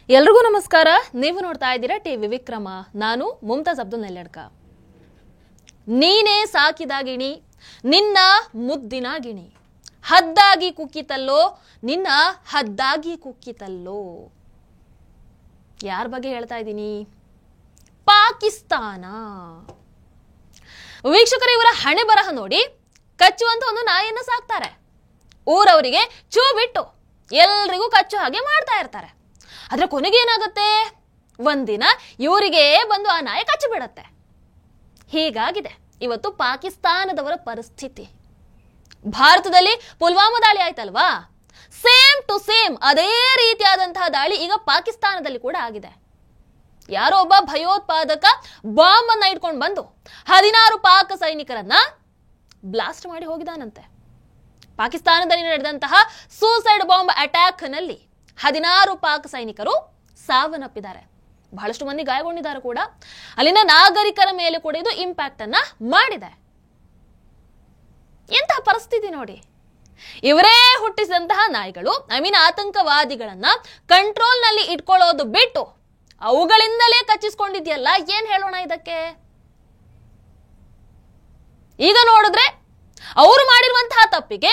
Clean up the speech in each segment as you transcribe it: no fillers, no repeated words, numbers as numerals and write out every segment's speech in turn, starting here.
ಎಲ್ರಿಗೂ ನಮಸ್ಕಾರ. ನೀವು ನೋಡ್ತಾ ಇದ್ದೀರಾ ಟಿವಿ ವಿಕ್ರಮ. ನಾನು ಮುಮ್ತಾಜ್ ಅಬ್ದುಲ್ ನೆಲ್ಲಡ್ಕ. ನೀನೇ ಸಾಕಿದ ಗಿಣಿ, ನಿನ್ನ ಮುದ್ದಿನ ಗಿಣಿ, ಹದ್ದಾಗಿ ಕುಕ್ಕಿತಲ್ಲೋ, ನಿನ್ನ ಹದ್ದಾಗಿ ಕುಕ್ಕಿತಲ್ಲೋ. ಯಾರ ಬಗ್ಗೆ ಹೇಳ್ತಾ ಇದ್ದೀನಿ? ಪಾಕಿಸ್ತಾನ. ವೀಕ್ಷಕರು, ಇವರ ಹಣೆ ಬರಹ ನೋಡಿ ಕಚ್ಚುವಂತ ಒಂದು ನಾಯಿಯನ್ನ ಸಾಕ್ತಾರೆ. ಊರವರಿಗೆ ಚೂ ಬಿಟ್ಟು ಎಲ್ರಿಗೂ ಕಚ್ಚು ಹಾಗೆ ಮಾಡ್ತಾ ಇರ್ತಾರೆ. ಆದ್ರೆ ಕೊನೆಗೆ ಏನಾಗುತ್ತೆ? ಒಂದಿನ ಇವರಿಗೆ ಬಂದು ಆ ನಾಯಿ ಕಚ್ಚಿ ಬಿಡತ್ತೆ. ಹೀಗಾಗಿದೆ ಇವತ್ತು ಪಾಕಿಸ್ತಾನದವರ ಪರಿಸ್ಥಿತಿ. ಭಾರತದಲ್ಲಿ ಪುಲ್ವಾಮಾ ದಾಳಿ ಆಯ್ತಲ್ವಾ, ಸೇಮ್ ಟು ಸೇಮ್ ಅದೇ ರೀತಿಯಾದಂತಹ ದಾಳಿ ಈಗ ಪಾಕಿಸ್ತಾನದಲ್ಲಿ ಕೂಡ ಆಗಿದೆ. ಯಾರೋ ಒಬ್ಬ ಭಯೋತ್ಪಾದಕ ಬಾಂಬ್ ಅನ್ನ ಇಟ್ಕೊಂಡು ಬಂದು 16 ಪಾಕ್ ಸೈನಿಕರನ್ನ ಬ್ಲಾಸ್ಟ್ ಮಾಡಿ ಹೋಗಿದಾನಂತೆ. ಪಾಕಿಸ್ತಾನದಲ್ಲಿ ನಡೆದಂತಹ ಸೂಸೈಡ್ ಬಾಂಬ್ ಅಟ್ಯಾಕ್ ನಲ್ಲಿ 16 ಪಾಕ್ ಸೈನಿಕರು ಸಾವನ್ನಪ್ಪಿದ್ದಾರೆ. ಬಹಳಷ್ಟು ಮಂದಿ ಗಾಯಗೊಂಡಿದ್ದಾರೆ ಕೂಡ. ಅಲ್ಲಿನ ನಾಗರಿಕರ ಮೇಲೆ ಕೂಡ ಇದು ಇಂಪ್ಯಾಕ್ಟ್ ಅನ್ನ ಮಾಡಿದೆ. ಎಂತಹ ಪರಿಸ್ಥಿತಿ ನೋಡಿ. ಇವರೇ ಹುಟ್ಟಿಸಿದಂತಹ ನಾಯಿಗಳು, ಆತಂಕವಾದಿಗಳನ್ನ ಕಂಟ್ರೋಲ್ ನಲ್ಲಿ ಇಟ್ಕೊಳ್ಳೋದು ಬಿಟ್ಟು ಅವುಗಳಿಂದಲೇ ಕಚ್ಚಿಸ್ಕೊಂಡಿದ್ಯಲ್ಲ, ಏನ್ ಹೇಳೋಣ ಇದಕ್ಕೆ? ಈಗ ನೋಡಿದ್ರೆ ಅವರು ಮಾಡಿರುವಂತಹ ತಪ್ಪಿಗೆ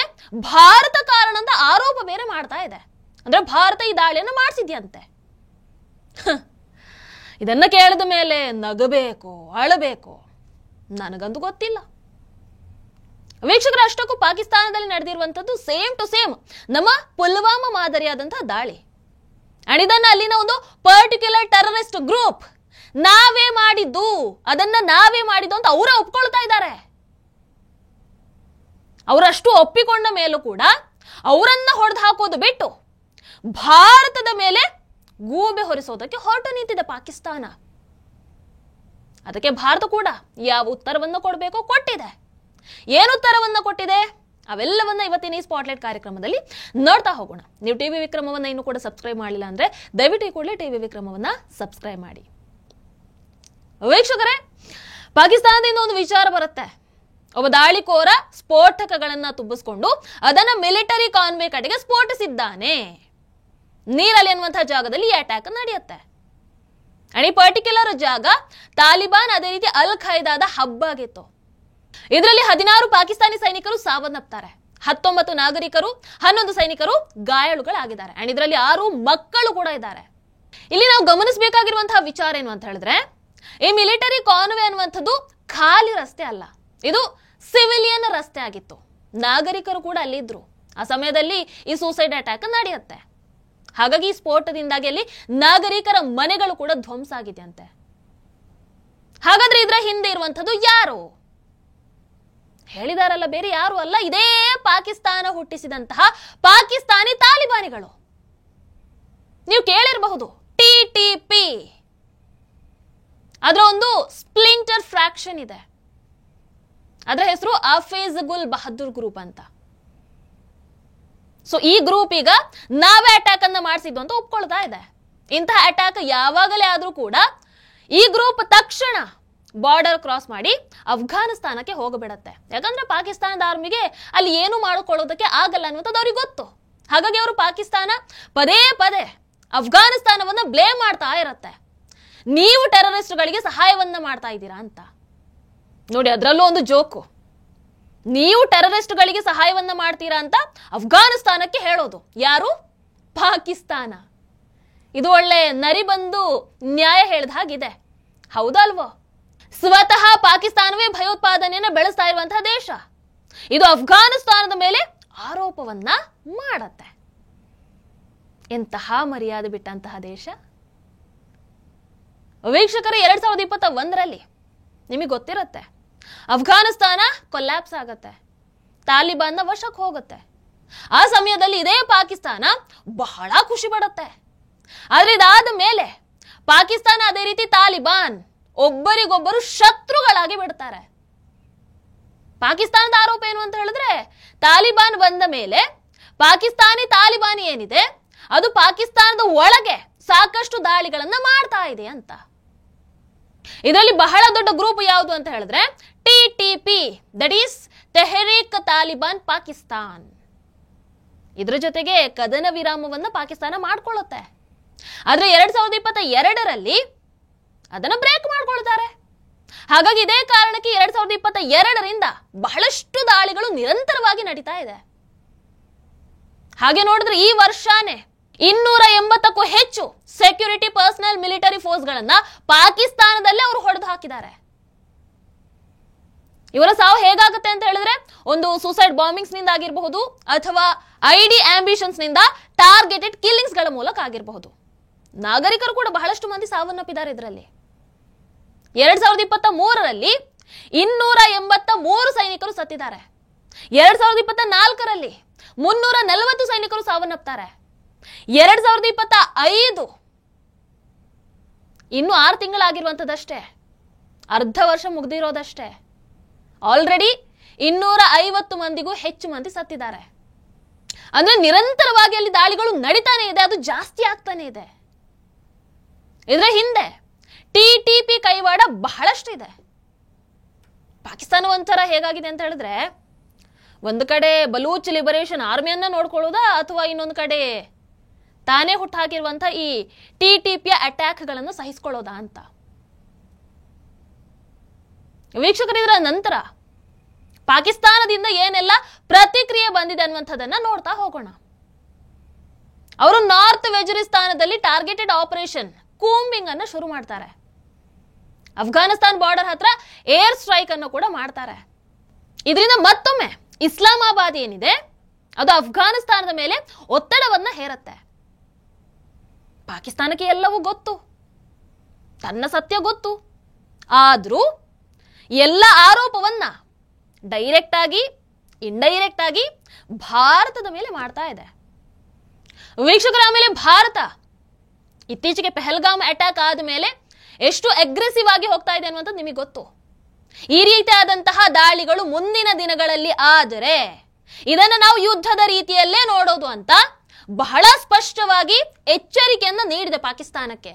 ಭಾರತ ಕಾರಣ ಅಂತ ಆರೋಪ ಬೇರೆ ಮಾಡ್ತಾ ಇದೆ. ಅಂದ್ರೆ ಭಾರತ ಈ ದಾಳಿಯನ್ನು ಮಾಡಿಸಿದ್ಯಂತೆ. ಇದನ್ನ ಕೇಳಿದ ಮೇಲೆ ನಗಬೇಕು, ಅಳಬೇಕು, ನನಗಂತೂ ಗೊತ್ತಿಲ್ಲ. ವೀಕ್ಷಕರು, ಅಷ್ಟಕ್ಕೂ ಪಾಕಿಸ್ತಾನದಲ್ಲಿ ನಡೆದಿರುವಂತದ್ದು ಸೇಮ್ ಟು ಸೇಮ್ ನಮ್ಮ ಪುಲ್ವಾಮಾ ಮಾದರಿಯಾದಂತಹ ದಾಳಿ. ಅಂಡ್ ಇದನ್ನ ಅಲ್ಲಿನ ಒಂದು ಪರ್ಟಿಕ್ಯುಲರ್ ಟೆರರಿಸ್ಟ್ ಗ್ರೂಪ್ ನಾವೇ ಮಾಡಿದ್ದು, ಅದನ್ನ ನಾವೇ ಮಾಡಿದ್ದು ಅಂತ ಅವರೇ ಒಪ್ಕೊಳ್ತಾ ಇದ್ದಾರೆ. ಅವರಷ್ಟು ಒಪ್ಪಿಕೊಂಡ ಮೇಲೂ ಕೂಡ ಅವರನ್ನ ಹೊಡೆದು ಹಾಕೋದು ಬಿಟ್ಟು ಭಾರತದ ಮೇಲೆ ಗೂಬೆ ಹೊರಿಸೋದಕ್ಕೆ ಹೊರಟು ನಿಂತಿದೆ ಪಾಕಿಸ್ತಾನ. ಅದಕ್ಕೆ ಭಾರತ ಕೂಡ ಯಾವ ಉತ್ತರವನ್ನು ಕೊಡಬೇಕೋ ಕೊಟ್ಟಿದೆ. ಏನು ಉತ್ತರವನ್ನ ಕೊಟ್ಟಿದೆ ಅವೆಲ್ಲವನ್ನ ಇವತ್ತಿನ ಈ ಸ್ಪಾಟ್ಲೈಟ್ ಕಾರ್ಯಕ್ರಮದಲ್ಲಿ ನೋಡ್ತಾ ಹೋಗೋಣ. ನೀವು ಟಿವಿ ವಿಕ್ರಮವನ್ನ ಇನ್ನೂ ಕೂಡ ಸಬ್ಸ್ಕ್ರೈಬ್ ಮಾಡಿಲ್ಲ ಅಂದ್ರೆ ದಯವಿಟ್ಟು ಈ ಕೂಡಲೇ ಟಿವಿ ವಿಕ್ರಮವನ್ನ ಸಬ್ಸ್ಕ್ರೈಬ್ ಮಾಡಿ. ವೀಕ್ಷಕರೇ, ಪಾಕಿಸ್ತಾನದಿಂದ ಒಂದು ವಿಚಾರ ಬರುತ್ತೆ. ಒಬ್ಬ ದಾಳಿಕೋರ ಸ್ಫೋಟಕಗಳನ್ನ ತುಂಬಿಸ್ಕೊಂಡು ಅದನ್ನ ಮಿಲಿಟರಿ ಕಾನ್ವೆ ಕಡೆಗೆ ಸ್ಫೋಟಿಸಿದ್ದಾನೆ. ನೀರಲ್ಲಿ ಅನ್ನುವಂತಹ ಜಾಗದಲ್ಲಿ ಈ ಅಟ್ಯಾಕ್ ನಡೆಯುತ್ತೆ. ಈ ಪರ್ಟಿಕ್ಯುಲರ್ ಜಾಗ ತಾಲಿಬಾನ್, ಅದೇ ರೀತಿ ಅಲ್ ಖೈದಾದ ಹಬ್ ಆಗಿತ್ತು. ಇದರಲ್ಲಿ 16 ಪಾಕಿಸ್ತಾನಿ ಸೈನಿಕರು ಸಾವನ್ನಪ್ತಾರೆ. 19 ನಾಗರಿಕರು, 11 ಸೈನಿಕರು ಗಾಯಾಳುಗಳಾಗಿದ್ದಾರೆ. ಅಂಡ್ ಇದರಲ್ಲಿ 6 ಮಕ್ಕಳು ಕೂಡ ಇದ್ದಾರೆ. ಇಲ್ಲಿ ನಾವು ಗಮನಿಸಬೇಕಾಗಿರುವಂತಹ ವಿಚಾರ ಏನು ಅಂತ ಹೇಳಿದ್ರೆ, ಈ ಮಿಲಿಟರಿ ಕಾನ್ವೆ ಅನ್ನುವಂಥದ್ದು ಖಾಲಿ ರಸ್ತೆ ಅಲ್ಲ, ಇದು ಸಿವಿಲಿಯನ್ ರಸ್ತೆ ಆಗಿತ್ತು. ನಾಗರಿಕರು ಕೂಡ ಅಲ್ಲಿದ್ರು. ಆ ಸಮಯದಲ್ಲಿ ಈ ಸೂಸೈಡ್ ಅಟ್ಯಾಕ್ ನಡೆಯುತ್ತೆ. ಹಾಗಾಗಿ ಈ ಸ್ಫೋಟದಿಂದಾಗಿ ಅಲ್ಲಿ ನಾಗರಿಕರ ಮನೆಗಳು ಕೂಡ ಧ್ವಂಸ ಆಗಿದೆಯಂತೆ. ಹಾಗಾದ್ರೆ ಇದರ ಹಿಂದೆ ಇರುವಂತದ್ದು ಯಾರು? ಹೇಳಿದಾರಲ್ಲ, ಬೇರೆ ಯಾರು ಅಲ್ಲ, ಇದೇ ಪಾಕಿಸ್ತಾನ ಹುಟ್ಟಿಸಿದಂತಹ ಪಾಕಿಸ್ತಾನಿ ತಾಲಿಬಾನಿಗಳು. ನೀವು ಕೇಳಿರಬಹುದು TTP, ಅದರ ಒಂದು ಸ್ಪ್ಲಿಂಟರ್ ಫ್ರಾಕ್ಷನ್ ಇದೆ. ಅದರ ಹೆಸರು ಆಫೇಜ್ ಗುಲ್ ಬಹದ್ದೂರ್ ಗ್ರೂಪ್ ಅಂತ. ಸೊ ಈ ಗ್ರೂಪ್ ಈಗ ನಾವೇ ಅಟ್ಯಾಕ್ ಅನ್ನ ಮಾಡಿಸಿದ್ದು ಅಂತ ಒಪ್ಕೊಳ್ತಾ ಇದೆ. ಇಂತಹ ಅಟ್ಯಾಕ್ ಯಾವಾಗಲೇ ಆದ್ರೂ ಕೂಡ ಈ ಗ್ರೂಪ್ ತಕ್ಷಣ ಬಾರ್ಡರ್ ಕ್ರಾಸ್ ಮಾಡಿ ಅಫ್ಘಾನಿಸ್ತಾನಕ್ಕೆ ಹೋಗಬಿಡತ್ತೆ. ಯಾಕಂದ್ರೆ ಪಾಕಿಸ್ತಾನದ ಆರ್ಮಿಗೆ ಅಲ್ಲಿ ಏನು ಮಾಡಿಕೊಳ್ಳೋದಕ್ಕೆ ಆಗಲ್ಲ ಅನ್ನುವಂಥದ್ದು ಅವ್ರಿಗೆ ಗೊತ್ತು. ಹಾಗಾಗಿ ಅವರು ಪಾಕಿಸ್ತಾನ ಪದೇ ಪದೇ ಅಫ್ಘಾನಿಸ್ತಾನವನ್ನ ಬ್ಲೇಮ್ ಮಾಡ್ತಾ ಇರತ್ತೆ. ನೀವು ಟೆರರಿಸ್ಟ್ಗಳಿಗೆ ಸಹಾಯವನ್ನ ಮಾಡ್ತಾ ಇದ್ದೀರಾ ಅಂತ. ನೋಡಿ, ಅದರಲ್ಲೂ ಒಂದು ಜೋಕು. ನೀವು ಟೆರರಿಸ್ಟ್ಗಳಿಗೆ ಸಹಾಯವನ್ನ ಮಾಡ್ತೀರಾ ಅಂತ ಅಫ್ಘಾನಿಸ್ತಾನಕ್ಕೆ ಹೇಳೋದು ಯಾರು? ಪಾಕಿಸ್ತಾನ. ಇದು ಒಳ್ಳೆ ನರಿ ಬಂದು ನ್ಯಾಯ ಹೇಳಿದ ಹಾಗಿದೆ, ಹೌದಲ್ವೋ? ಸ್ವತಃ ಪಾಕಿಸ್ತಾನವೇ ಭಯೋತ್ಪಾದನೆಯನ್ನ ಬೆಳೆಸ್ತಾ ಇರುವಂತಹ ದೇಶ. ಇದು ಅಫ್ಘಾನಿಸ್ತಾನದ ಮೇಲೆ ಆರೋಪವನ್ನ ಮಾಡತ್ತೆ. ಎಂತಹ ಮರ್ಯಾದೆ ಬಿಟ್ಟಂತಹ ದೇಶ. ವೀಕ್ಷಕರು, 2021ರಲ್ಲಿ ನಿಮಗೆ ಗೊತ್ತಿರುತ್ತೆ, ಅಫ್ಘಾನಿಸ್ತಾನ ಕೊಲ್ಯಾಪ್ಸ್ ಆಗತ್ತೆ, ತಾಲಿಬಾನ್ನ ವಶಕ್ಕೆ ಹೋಗುತ್ತೆ. ಆ ಸಮಯದಲ್ಲಿ ಇದೇ ಪಾಕಿಸ್ತಾನ ಬಹಳ ಖುಷಿ ಪಡುತ್ತೆ. ಆದ್ರೆ ಇದಾದ ಮೇಲೆ ಪಾಕಿಸ್ತಾನ ಅದೇ ರೀತಿ ತಾಲಿಬಾನ್ ಒಬ್ಬರಿಗೊಬ್ಬರು ಶತ್ರುಗಳಾಗಿ ಬಿಡ್ತಾರೆ. ಪಾಕಿಸ್ತಾನದ ಆರೋಪ ಏನು ಅಂತ ಹೇಳಿದ್ರೆ, ತಾಲಿಬಾನ್ ಬಂದ ಮೇಲೆ ಪಾಕಿಸ್ತಾನಿ ತಾಲಿಬಾನಿ ಏನಿದೆ ಅದು ಪಾಕಿಸ್ತಾನದ ಒಳಗೆ ಸಾಕಷ್ಟು ದಾಳಿಗಳನ್ನ ಮಾಡ್ತಾ ಇದೆ ಅಂತ. ಇದರಲ್ಲಿ ಬಹಳ ದೊಡ್ಡ ಗ್ರೂಪ್ ಯಾವುದು ಅಂತ ಹೇಳಿದ್ರೆ TTP, that is Tehreek Taliban Pakistan. ಇದರ ಜೊತೆಗೆ ಕದನ ವಿರಾಮವನ್ನ ಪಾಕಿಸ್ತಾನ ಮಾಡ್ಕೊಳ್ಳುತ್ತೆ. ಆದ್ರೆ 2022ರಲ್ಲಿ ಅದನ್ನ ಬ್ರೇಕ್ ಮಾಡ್ಕೊಳ್ತಾರೆ. ಹಾಗಾಗಿ ಇದೇ ಕಾರಣಕ್ಕೆ 2022ರಿಂದ ಬಹಳಷ್ಟು ದಾಳಿಗಳು ನಿರಂತರವಾಗಿ ನಡೀತಾ ಇದೆ. ಹಾಗೆ ನೋಡಿದ್ರೆ ಈ ವರ್ಷಾನೇ 280ಕ್ಕೂ ಹೆಚ್ಚು ಸೆಕ್ಯೂರಿಟಿ ಪರ್ಸನಲ್ ಮಿಲಿಟರಿ ಫೋರ್ಸ್ ಗಳನ್ನ ಪಾಕಿಸ್ತಾನದಲ್ಲೇ ಅವರು ಹೊಡೆದು ಹಾಕಿದ್ದಾರೆ. ಇವರ ಸಾವು ಹೇಗಾಗುತ್ತೆ ಅಂತ ಹೇಳಿದ್ರೆ ಒಂದು ಸೂಸೈಡ್ ಬಾಂಬಿಂಗ್ಸ್ ನಿಂದ ಆಗಿರಬಹುದು ಅಥವಾ ಐಡಿ ಆಂಬಿಷನ್ಸ್ ನಿಂದ ಟಾರ್ಗೆಟೆಡ್ ಕಿಲ್ಲಿಂಗ್ಸ್ ಗಳ ಮೂಲಕ ಆಗಿರಬಹುದು. ನಾಗರಿಕರು ಕೂಡ ಬಹಳಷ್ಟು ಮಂದಿ ಸಾವನ್ನಪ್ಪಿದ್ದಾರೆ. ಇದರಲ್ಲಿ 2023ರಲ್ಲಿ 283 ಸೈನಿಕರು ಸತ್ತಿದ್ದಾರೆ. 2024ರಲ್ಲಿ 340 ಸೈನಿಕರು ಸಾವನ್ನಪ್ತಾರೆ. 2025 ಇನ್ನು 6 ತಿಂಗಳಾಗಿರುವಂತದಷ್ಟೇ, ಅರ್ಧ ವರ್ಷ ಮುಗ್ದಿರೋದಷ್ಟೇ. ಆಲ್ರೆಡಿ 250 ಮಂದಿಗೂ ಹೆಚ್ಚು ಮಂದಿ ಸತ್ತಿದ್ದಾರೆ. ಅಂದ್ರೆ ನಿರಂತರವಾಗಿ ಅಲ್ಲಿ ದಾಳಿಗಳು ನಡೀತಾನೆ ಇದೆ, ಅದು ಜಾಸ್ತಿ ಆಗ್ತಾನೆ ಇದೆ. ಇದರ ಹಿಂದೆ TTP ಕೈವಾಡ ಬಹಳಷ್ಟು ಇದೆ. ಪಾಕಿಸ್ತಾನ ಒಂಥರ ಹೇಗಾಗಿದೆ ಅಂತ ಹೇಳಿದ್ರೆ, ಒಂದು ಕಡೆ ಬಲೂಚ್ ಲಿಬರೇಷನ್ ಆರ್ಮಿಯನ್ನ ನೋಡ್ಕೊಳ್ಳೋದಾ ಅಥವಾ ಇನ್ನೊಂದು ಕಡೆ ತಾನೇ ಹುಟ್ಟಾಕಿರುವಂತ ಈ TTPಯ ಅಟ್ಯಾಕ್ ಗಳನ್ನು ಸಹಿಸಿಕೊಳ್ಳೋದಾ ಅಂತ. ವೀಕ್ಷಕರು, ಇದರ ನಂತರ ಪಾಕಿಸ್ತಾನದಿಂದ ಏನೆಲ್ಲ ಪ್ರತಿಕ್ರಿಯೆ ಬಂದಿದೆ ಅನ್ನುವಂಥದ್ದನ್ನ ನೋಡ್ತಾ ಹೋಗೋಣ. ಅವರು ನಾರ್ತ್ ವೆಜುರಿಸ್ತಾನದಲ್ಲಿ ಟಾರ್ಗೆಟೆಡ್ ಆಪರೇಷನ್ ಕೂಂಬಿಂಗ್ ಅನ್ನು ಶುರು ಮಾಡ್ತಾರೆ. ಅಫ್ಘಾನಿಸ್ತಾನ್ ಬಾರ್ಡರ್ ಹತ್ರ ಏರ್ ಸ್ಟ್ರೈಕ್ ಅನ್ನು ಕೂಡ ಮಾಡ್ತಾರೆ. ಇದರಿಂದ ಮತ್ತೊಮ್ಮೆ ಇಸ್ಲಾಮಾಬಾದ್ ಏನಿದೆ ಅದು ಅಫ್ಘಾನಿಸ್ತಾನದ ಮೇಲೆ ಒತ್ತಡವನ್ನ ಹೇರುತ್ತೆ. ಪಾಕಿಸ್ತಾನಕ್ಕೆ ಎಲ್ಲವೂ ಗೊತ್ತು, ತನ್ನ ಸತ್ಯ ಗೊತ್ತು. ಆದ್ರೂ ಎಲ್ಲ ಆರೋಪವನ್ನ ಡೈರೆಕ್ಟ್ ಆಗಿ ಇಂಡೈರೆಕ್ಟ್ ಆಗಿ ಭಾರತದ ಮೇಲೆ ಮಾಡ್ತಾ ಇದೆ. ವೀಕ್ಷಕರ, ಆಮೇಲೆ ಭಾರತ ಇತ್ತೀಚೆಗೆ ಪೆಹಲ್ಗಾಮ್ ಅಟ್ಯಾಕ್ ಆದ ಮೇಲೆ ಎಷ್ಟು ಅಗ್ರೆಸಿವ್ ಆಗಿ ಹೋಗ್ತಾ ಇದೆ ಅನ್ನುವಂಥದ್ದು ನಿಮಗೆ ಗೊತ್ತು. ಈ ರೀತಿಯಾದಂತಹ ದಾಳಿಗಳು ಮುಂದಿನ ದಿನಗಳಲ್ಲಿ ಆದರೆ ಇದನ್ನು ನಾವು ಯುದ್ಧದ ರೀತಿಯಲ್ಲೇ ನೋಡೋದು ಅಂತ ಬಹಳ ಸ್ಪಷ್ಟವಾಗಿ ಎಚ್ಚರಿಕೆಯನ್ನ ನೀಡಿದೆ ಪಾಕಿಸ್ತಾನಕ್ಕೆ.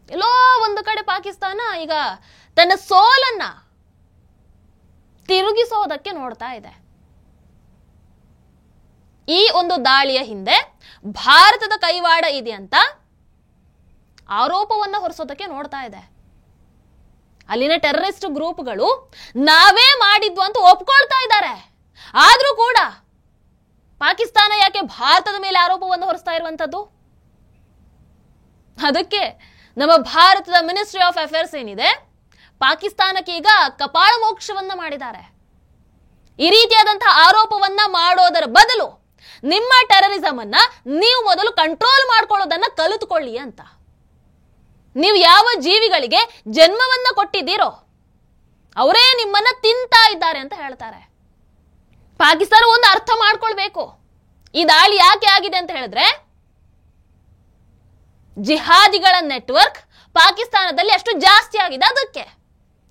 ಎಲ್ಲೋ ಒಂದು ಕಡೆ ಪಾಕಿಸ್ತಾನ ಈಗ ತನ್ನ ಸೋಲನ್ನ ತಿರುಗಿಸೋದಕ್ಕೆ ನೋಡ್ತಾ ಇದೆ. ಈ ಒಂದು ದಾಳಿಯ ಹಿಂದೆ ಭಾರತದ ಕೈವಾಡ ಇದೆ ಅಂತ ಆರೋಪವನ್ನ ಹೊರಿಸೋದಕ್ಕೆ ನೋಡ್ತಾ ಇದೆ. ಅಲ್ಲಿನ ಟೆರರಿಸ್ಟ್ ಗ್ರೂಪ್ಗಳು ನಾವೇ ಮಾಡಿದ್ವು ಅಂತ ಒಪ್ಕೊಳ್ತಾ ಇದ್ದಾರೆ. ಆದ್ರೂ ಕೂಡ ಪಾಕಿಸ್ತಾನ ಯಾಕೆ ಭಾರತದ ಮೇಲೆ ಆರೋಪವನ್ನು ಹೊರಿಸ್ತಾ ಇರುವಂತದ್ದು? ಅದಕ್ಕೆ ನಮ್ಮ ಭಾರತದ ಮಿನಿಸ್ಟ್ರಿ ಆಫ್ ಅಫೇರ್ಸ್ ಏನಿದೆ, ಪಾಕಿಸ್ತಾನಕ್ಕೆ ಈಗ ಕಪಾಳ ಮೋಕ್ಷವನ್ನ ಮಾಡಿದ್ದಾರೆ. ಈ ರೀತಿಯಾದಂತಹ ಆರೋಪವನ್ನ ಮಾಡೋದರ ಬದಲು ನಿಮ್ಮ ಟೆರರಿಸಂ ಅನ್ನ ನೀವು ಮೊದಲು ಕಂಟ್ರೋಲ್ ಮಾಡ್ಕೊಳ್ಳೋದನ್ನ ಕಲಿತುಕೊಳ್ಳಿ ಅಂತ. ನೀವು ಯಾವ ಜೀವಿಗಳಿಗೆ ಜನ್ಮವನ್ನ ಕೊಟ್ಟಿದ್ದೀರೋ ಅವರೇ ನಿಮ್ಮನ್ನ ತಿಂತಾ ಇದ್ದಾರೆ ಅಂತ ಹೇಳ್ತಾರೆ. ಪಾಕಿಸ್ತಾನ ಒಂದು ಅರ್ಥ ಮಾಡ್ಕೊಳ್ಬೇಕು, ಈ ದಾಳಿ ಯಾಕೆ ಆಗಿದೆ ಅಂತ ಹೇಳಿದ್ರೆ ಜಿಹಾದಿಗಳ ನೆಟ್ವರ್ಕ್ ಪಾಕಿಸ್ತಾನದಲ್ಲಿ ಅಷ್ಟು ಜಾಸ್ತಿ ಆಗಿದೆ. ಅದಕ್ಕೆ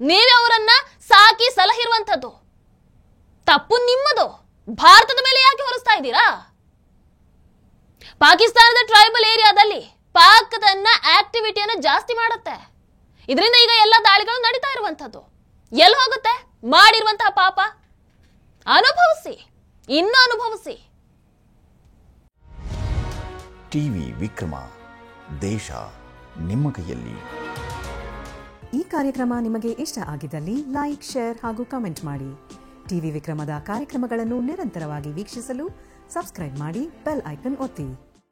ನೀವೇ ಅವರನ್ನ ಸಾಕಿ ಸಲಹಿರುವಂಥದ್ದು. ತಪ್ಪು ನಿಮ್ಮದು. ಭಾರತದ ಮೇಲೆ ಯಾಕೆ ಹೊರಿಸ್ತಾ ಇದ್ದೀರಾ? ಪಾಕಿಸ್ತಾನದ ಟ್ರೈಬಲ್ ಏರಿಯಾದಲ್ಲಿ ಪಾಕ್ ತನ್ನ ಆಕ್ಟಿವಿಟಿಯನ್ನು ಜಾಸ್ತಿ ಮಾಡುತ್ತೆ. ಇದರಿಂದ ಈಗ ಎಲ್ಲ ದಾಳಿಗಳು ನಡೀತಾ ಇರುವಂತದ್ದು. ಎಲ್ಲಿ ಹೋಗುತ್ತೆ ಮಾಡಿರುವಂತಹ ಪಾಪ? ಅನುಭವಿಸಿ, ಇನ್ನು ಅನುಭವಿಸಿ. ಟಿವಿ ವಿಕ್ರಮ, ದೇಶ ನಿಮ್ಮ ಕೈಯಲ್ಲಿ. ಈ ಕಾರ್ಯಕ್ರಮ ನಿಮಗೆ ಇಷ್ಟ ಆಗಿದ್ದಲ್ಲಿ ಲೈಕ್, ಶೇರ್ ಹಾಗೂ ಕಮೆಂಟ್ ಮಾಡಿ. ಟಿವಿ ವಿಕ್ರಮದ ಕಾರ್ಯಕ್ರಮಗಳನ್ನು ನಿರಂತರವಾಗಿ ವೀಕ್ಷಿಸಲು ಸಬ್ಸ್ಕ್ರೈಬ್ ಮಾಡಿ, ಬೆಲ್ ಐಕನ್ ಒತ್ತಿ.